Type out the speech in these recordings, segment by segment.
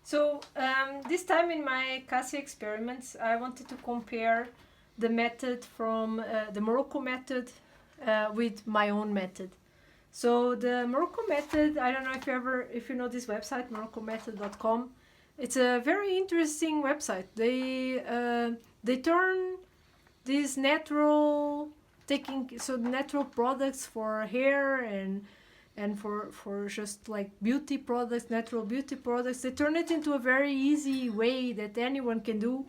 So this time in my Cassia experiments, I wanted to compare the method from the Morrocco method with my own method. So the Morrocco method, I don't know if you know this website, MorroccoMethod.com. It's a very interesting website. They turn these natural products for hair and for just like beauty products, natural beauty products. They turn it into a very easy way that anyone can do.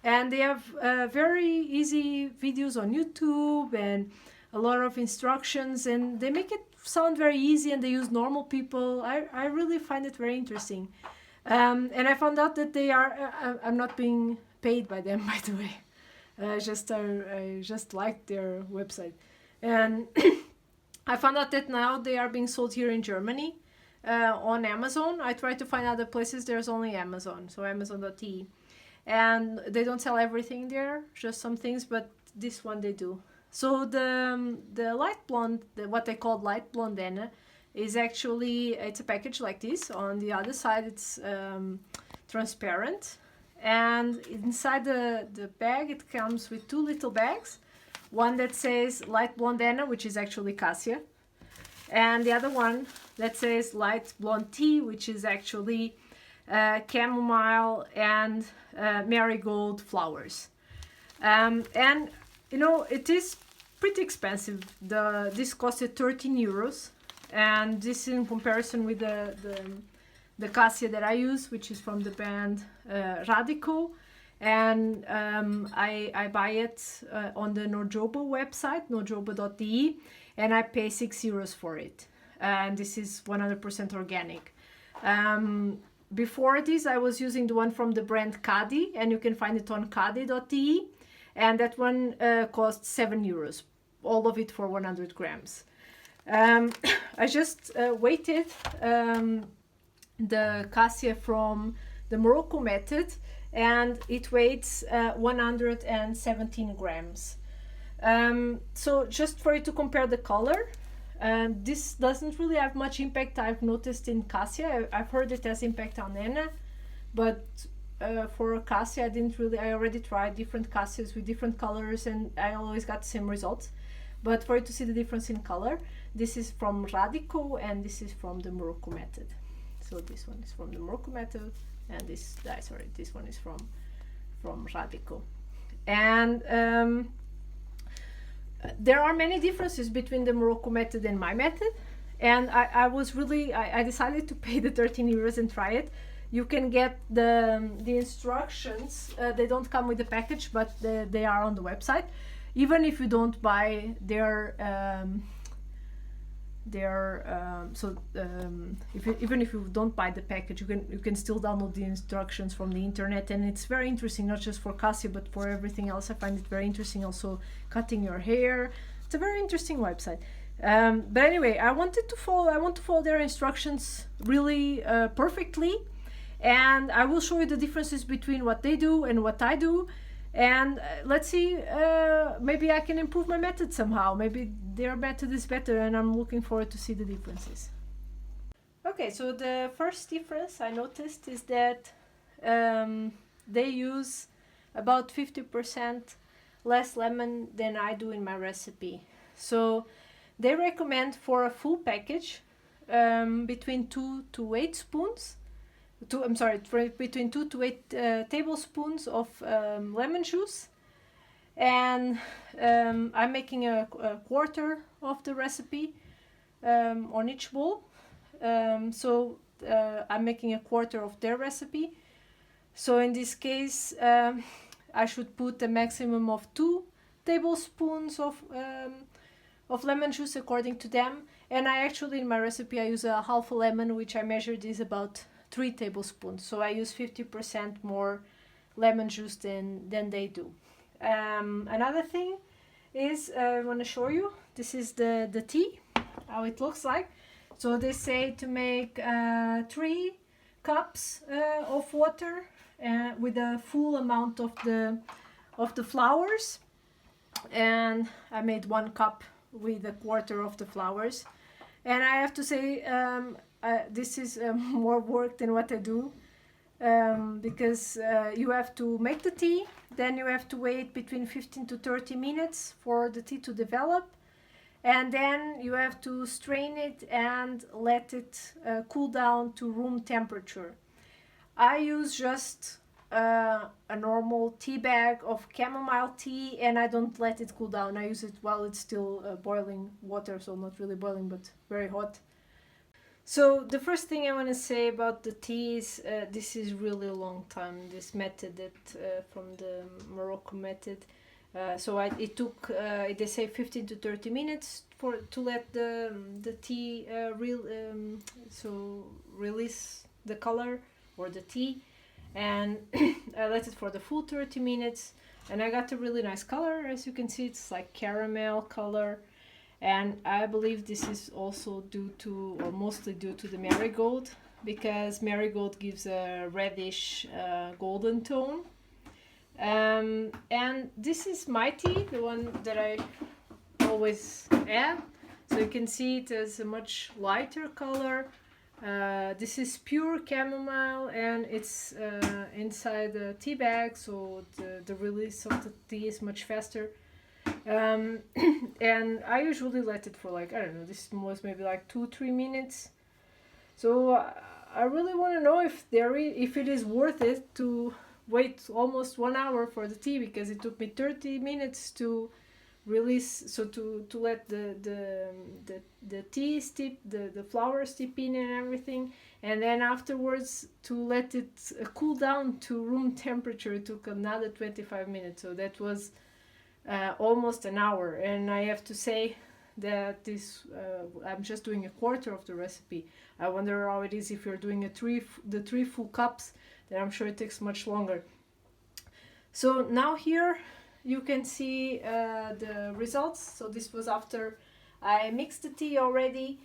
And they have very easy videos on YouTube and a lot of instructions, and they make it sound very easy, and they use normal people. I really find it very interesting. And I found out that they are, I'm not being paid by them, by the way. I just liked their website. And I found out that now they are being sold here in Germany on Amazon. I tried to find other places, there's only Amazon, so Amazon.de. And they don't sell everything there, just some things, but this one they do. So the light blonde, what they call light blonde henna, is actually, it's a package like this. On the other side it's transparent, and inside the bag it comes with two little bags. One that says light blonde henna, which is actually Cassia, and the other one that says light blonde tea, which is actually chamomile and marigold flowers. And you know, it is pretty expensive. This costed 13 euros, and this in comparison with the Cassia that I use, which is from the brand Radico. And I buy it on the Nojobo website, nojobo.de, and I pay 6 euros for it. And this is 100% organic. Before this, I was using the one from the brand Kadi, and you can find it on kadi.de, and that one cost 7 euros, all of it for 100 grams. I just weighted the Cassia from the Morrocco method, and it weighs 117 grams. So just for you to compare the color, this doesn't really have much impact, I've noticed, in Cassia. I've heard it has impact on henna, but for Cassia I already tried different Cassias with different colors, and I always got the same results. But for you to see the difference in color, this is from Radico and this is from the Morrocco method. So this one is from the Morrocco method, and this one is from Radico. And there are many differences between the Morrocco method and my method, and I decided to pay the 13 euros and try it. You can get the instructions. They don't come with the package, but they are on the website. Even if you don't buy even if you don't buy the package, you can still download the instructions from the internet, and it's very interesting, not just for Cassia but for everything else. I find it very interesting, also cutting your hair. It's a very interesting website. But anyway, I want to follow their instructions really perfectly, and I will show you the differences between what they do and what I do. And let's see, maybe I can improve my method somehow. Maybe their method is better, and I'm looking forward to see the differences. Okay, so the first difference I noticed is that they use about 50% less lemon than I do in my recipe. So they recommend for a full package between 2 to 8 spoons. Between 2 to 8 tablespoons of lemon juice, and I'm making a quarter of the recipe on each bowl. So I'm making a quarter of their recipe. So in this case, I should put a maximum of 2 tablespoons of lemon juice according to them. And I actually, in my recipe, I use a half a lemon, which I measured is about 3 tablespoons. So I use 50% more lemon juice than they do. Another thing is, I want to show you, this is the tea, how it looks like. So they say to make 3 cups of water with a full amount of the flowers, and I made 1 cup with a quarter of the flowers. And I have to say, this is more work than what I do. because you have to make the tea, then you have to wait between 15 to 30 minutes for the tea to develop, and then you have to strain it and let it cool down to room temperature. I use just a normal tea bag of chamomile tea, and I don't let it cool down. I use it while it's still boiling water, so not really boiling but very hot. So the first thing I want to say about the tea is this is really a long time, this method that from the Morrocco method. It took they say 15 to 30 minutes to let the tea release the color or the tea, and I let it for the full 30 minutes, and I got a really nice color. As you can see, it's like caramel color. And I believe this is also due to, or mostly due to, the marigold, because marigold gives a reddish golden tone. And this is my tea, the one that I always add. So you can see it as a much lighter color. This is pure chamomile, and it's inside the tea bag, so the release of the tea is much faster. And I usually let it for like, I don't know, this was maybe like 2-3 minutes. So I really want to know if it is worth it to wait almost 1 hour for the tea, because it took me 30 minutes to release, so to let the tea steep, the flour steep in and everything, and then afterwards to let it cool down to room temperature. It took another 25 minutes, so that was almost an hour. And I have to say that this I'm just doing a quarter of the recipe. I wonder how it is if you're doing the 3 full cups, then I'm sure it takes much longer. So now here you can see the results. So this was after I mixed the tea already.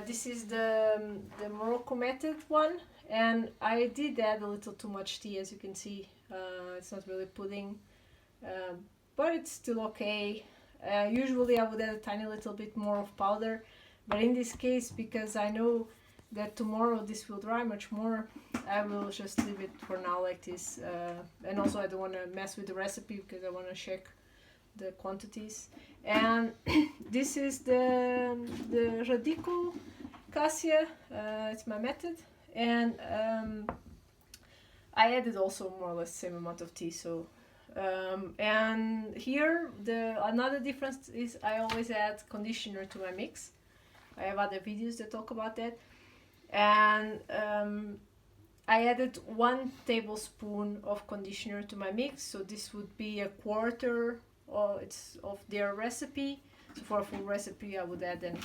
This is the Morocco Method one, and I did add a little too much tea, as you can see. It's not really pudding, but it's still okay. Usually I would add a tiny little bit more of powder, but in this case, because I know that tomorrow this will dry much more, I will just leave it for now like this. And also I don't want to mess with the recipe, because I want to check the quantities. And this is the Radical Cassia, it's my method, and I added also more or less the same amount of tea. So and here another difference is I always add conditioner to my mix. I have other videos that talk about that. And I added 1 tablespoon of conditioner to my mix, so this would be a quarter of their recipe. So for a full recipe I would add then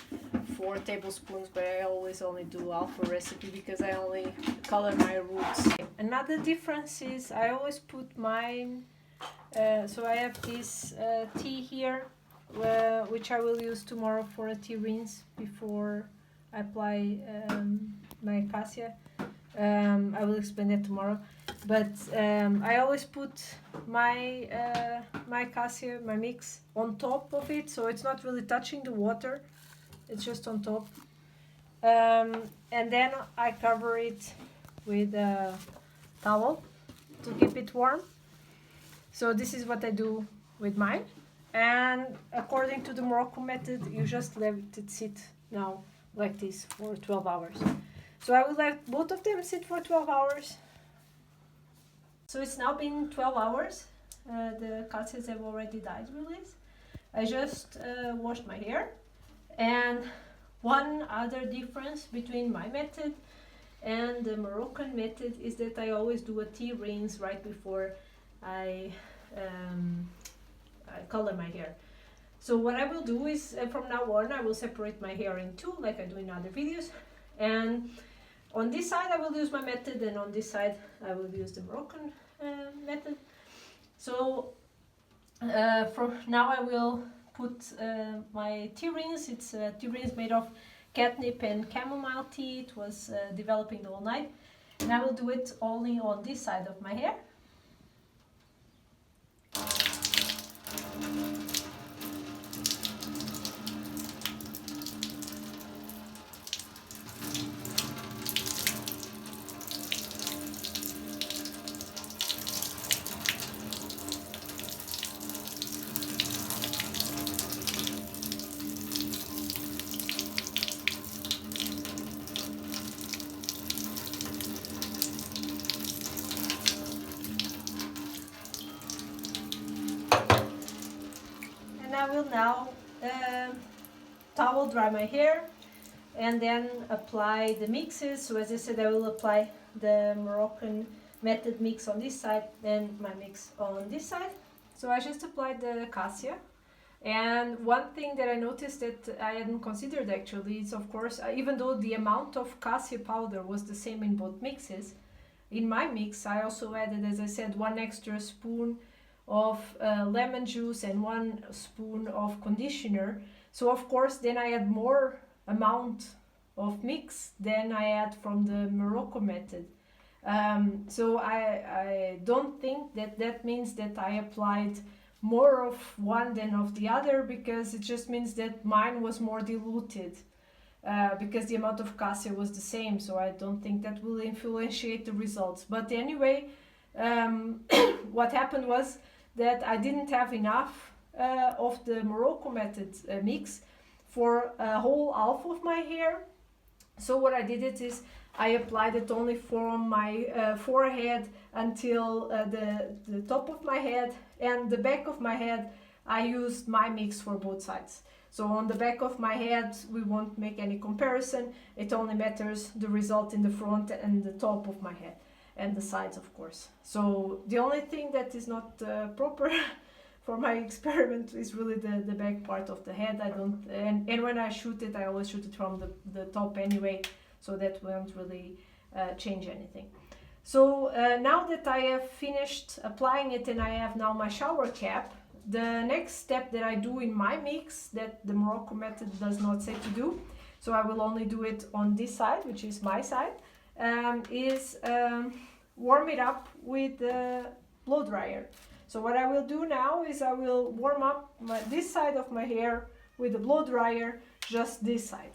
4 tablespoons, but I always only do half a recipe because I only color my roots. Another difference is I always put mine, so I have this tea here, which I will use tomorrow for a tea rinse before I apply my Cassia. I will explain that tomorrow, but I always put my my Cassia, my mix, on top of it, so it's not really touching the water, it's just on top. And then I cover it with a towel to keep it warm. So this is what I do with mine, and according to the Morocco method, you just let it sit now like this for 12 hours. So I will let both of them sit for 12 hours. So it's now been 12 hours. The calciums have already died release. I just washed my hair. And one other difference between my method and the Moroccan method is that I always do a tea rinse right before I color my hair. So what I will do is, from now on, I will separate my hair in 2, like I do in other videos. And on this side I will use my method, and on this side I will use the Moroccan method. So from now I will put my tea rinse. It's a tea rinse made of catnip and chamomile tea. It was developing the whole night. And I will do it only on this side of my hair. now towel dry my hair and then apply the mixes. So as I said, I will apply the Moroccan Method mix on this side, then my mix on this side. So I just applied the Cassia. And one thing that I noticed that I hadn't considered actually is, of course, even though the amount of Cassia powder was the same in both mixes, in my mix I also added, as I said, 1 extra spoon of lemon juice and 1 spoon of conditioner. So of course then I had more amount of mix than I had from the Morocco Method. So I don't think that that means that I applied more of one than of the other, because it just means that mine was more diluted because the amount of Cassia was the same. So I don't think that will influentiate the results. But anyway, what happened was that I didn't have enough of the Morocco Method mix for a whole half of my hair. So what I did is I applied it only from my forehead until the top of my head, and the back of my head I used my mix for both sides. So on the back of my head we won't make any comparison, it only matters the result in the front and the top of my head and the sides, of course. So the only thing that is not proper for my experiment is really the back part of the head. I don't, and when I shoot it I always shoot it from the top anyway, so that won't really change anything. So now that I have finished applying it and I have now my shower cap, the next step that I do in my mix that the Morocco Method does not say to do, so I will only do it on this side, which is my side, is warm it up with the blow dryer. So what I will do now is I will warm up this side of my hair with the blow dryer, just this side.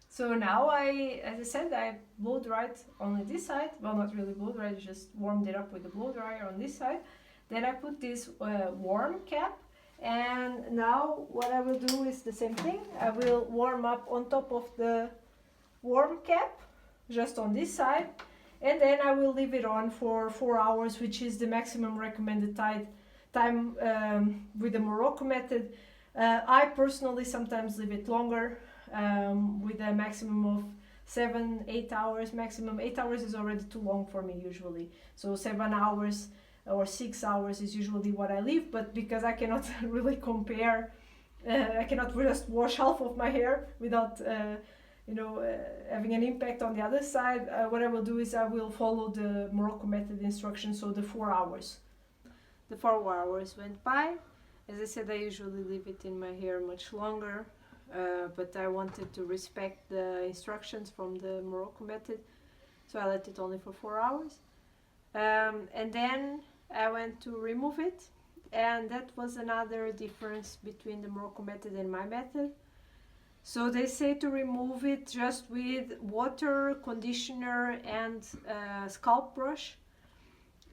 So now as I said, I blow dried only this side. Well, not really blow dried, just warmed it up with the blow dryer on this side. Then I put this warm cap, and now what I will do is the same thing. I will warm up on top of the warm cap, just on this side, and then I will leave it on for 4 hours, which is the maximum recommended time with the Morocco Method. I personally sometimes leave it longer, with a maximum of 7-8 hours. Maximum 8 hours is already too long for me usually, so 7 hours or 6 hours is usually what I leave. But because I cannot really compare, I cannot just wash half of my hair without having an impact on the other side, what I will do is I will follow the Morocco Method instructions, so the 4 hours. The 4 hours went by. As I said, I usually leave it in my hair much longer, but I wanted to respect the instructions from the Morocco Method, so I let it only for 4 hours. And then I went to remove it, and that was another difference between the Morocco Method and my method. So they say to remove it just with water, conditioner and scalp brush,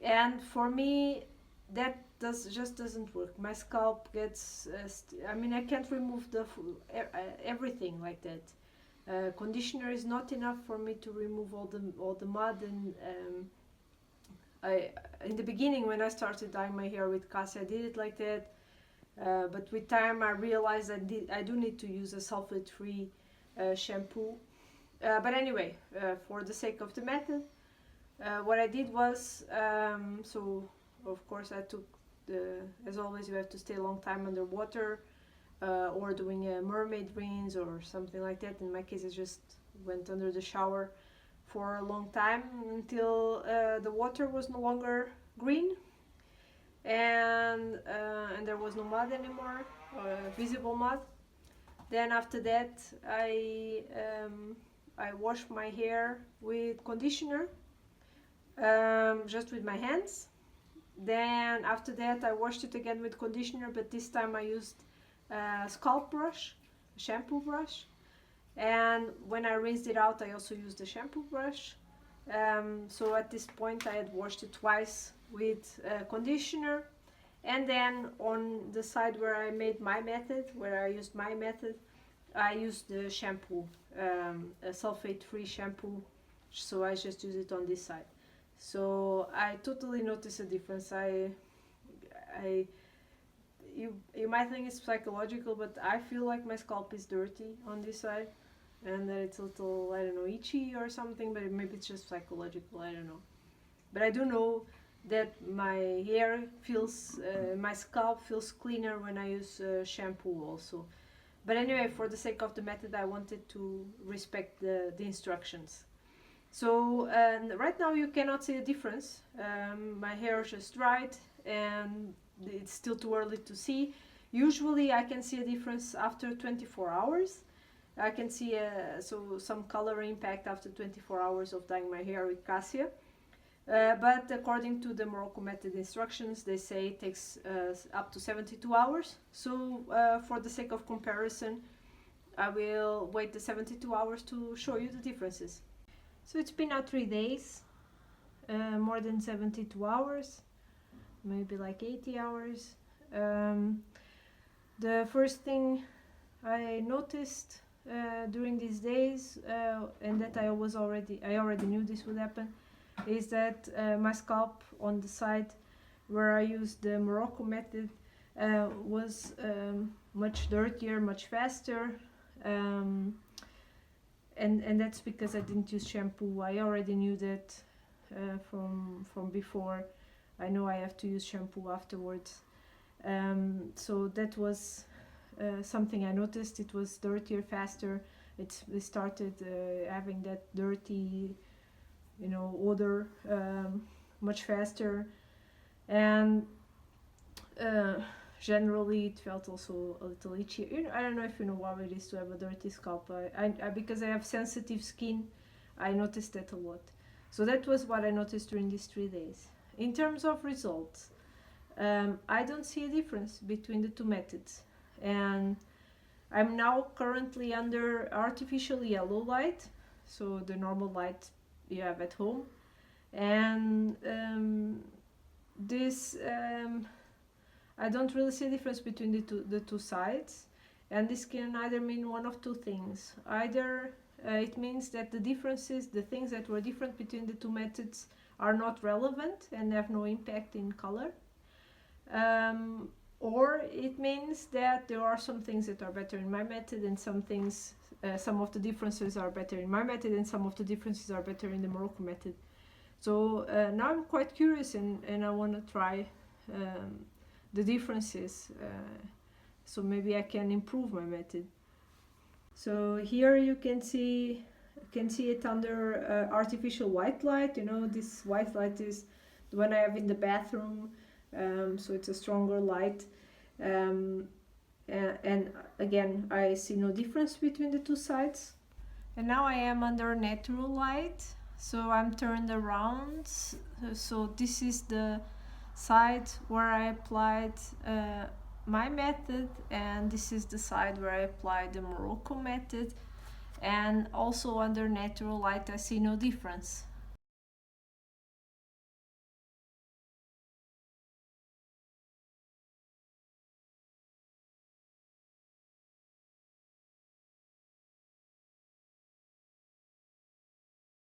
and for me that just doesn't work. My scalp gets I can't remove everything like that. Conditioner is not enough for me to remove all the mud, and in the beginning when I started dyeing my hair with Cassia I did it like that, but with time I realized I do need to use a sulfate-free shampoo. But anyway, for the sake of the method, what I did was, so of course I took as always you have to stay a long time underwater, or doing a mermaid rinse or something like that. In my case I just went under the shower for a long time until the water was no longer green, and there was no mud anymore, visible mud. Then after that I washed my hair with conditioner, just with my hands. Then after that I washed it again with conditioner, but this time I used a scalp brush, a shampoo brush, and when I rinsed it out I also used a shampoo brush. So at this point I had washed it twice with conditioner, and then on the side where I made my method, where I used my method, I used the shampoo, a sulfate-free shampoo, so I just use it on this side. So I totally notice a difference. you might think it's psychological, but I feel like my scalp is dirty on this side, and that it's a little, I don't know, itchy or something, but maybe it's just psychological, I don't know. But I do know that my hair feels, my scalp feels cleaner when I use shampoo also. But anyway, for the sake of the method, I wanted to respect the instructions. So right now you cannot see a difference. My hair just dried and it's still too early to see. Usually I can see a difference after 24 hours. I can see some color impact after 24 hours of dyeing my hair with Cassia. But according to the Morrocco Method instructions, they say it takes up to 72 hours. So for the sake of comparison, I will wait the 72 hours to show you the differences. So it's been now 3 days, more than 72 hours, maybe like 80 hours. The first thing I noticed during these days, and that I already knew this would happen, is that my scalp on the side where I used the Morrocco Method was much dirtier, much faster, and that's because I didn't use shampoo. I already knew that from before. I know I have to use shampoo afterwards. So that was something I noticed. It was dirtier, faster. It started having that dirty, odor much faster, and generally it felt also a little itchy. I don't know if you know how it is to have a dirty scalp. Because I have sensitive skin, I noticed that a lot. So that was what I noticed during these 3 days. In terms of results, I don't see a difference between the two methods, and I'm now currently under artificial yellow light, so the normal light you have at home, and I don't really see a difference between the two sides, and this can either mean one of two things. Either it means that the things that were different between the two methods are not relevant and have no impact in color, or it means that there are some things that are better in my method and some of the differences are better in my method and some of the differences are better in the Morrocco Method. So now I'm quite curious and I want to try the differences, so maybe I can improve my method. So here you can see it under artificial white light. This white light is the one I have in the bathroom, so it's a stronger light, and again I see no difference between the two sides. And now I am under natural light, so I'm turned around, so this is the side where I applied my method, and this is the side where I applied the Morrocco Method, and also under natural light I see no difference.